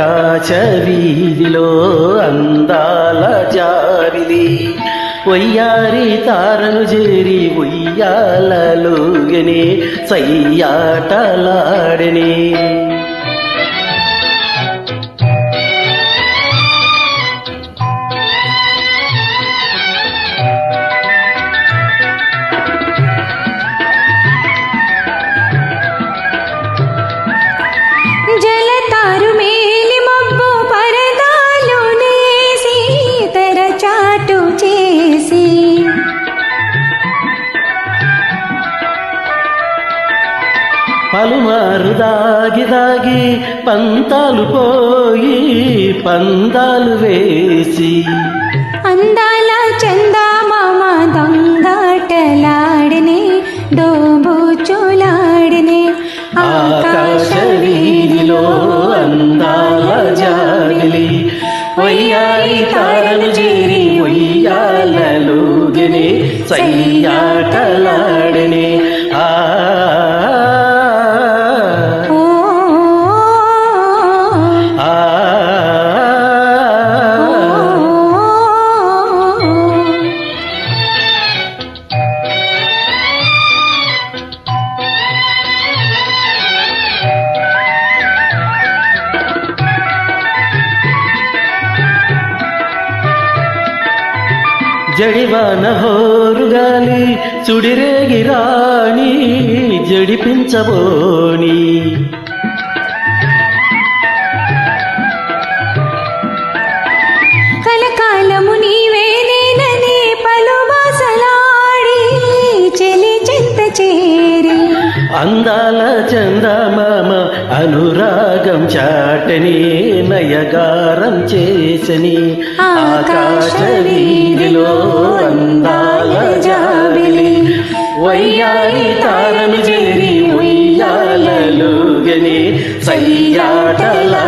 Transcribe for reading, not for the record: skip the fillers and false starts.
ఆకాశ వీధిలో అందాల జాబిలి వయ్యారి తారను చేరి ఉయ్యాలలుగనే సయ్యాటలాడనే జలతారు మేలి మబ్బు పరదాలు నేసి తెరచాటు చేసి పలుమారు దాగి దాగి పంతాలు పోయి పందాలు వేసి అందాల చందమామ దొంగాటలాడనే దోబూచులాడనే ఆకాశ వీధిలో అందాల జాబిలి వయ్యారి తారను చేరి ఉయ్యాలలుగనే సయ్యాటలాడనే జడివాన హోరుగాలి సుడిరేగి రాణి జడిపించబోని కలకాలము నీవేనేనని పలుబాసలాడి చెలి చెంత చేరి అందాల చందమామ అనురాగం చాటని నయగారం చేసని ఆకాశ వీధిలో అందాల జాబిలి వయ్యారి తారను చేరి ఉయ్యాలలుగనే సయ్యాటలా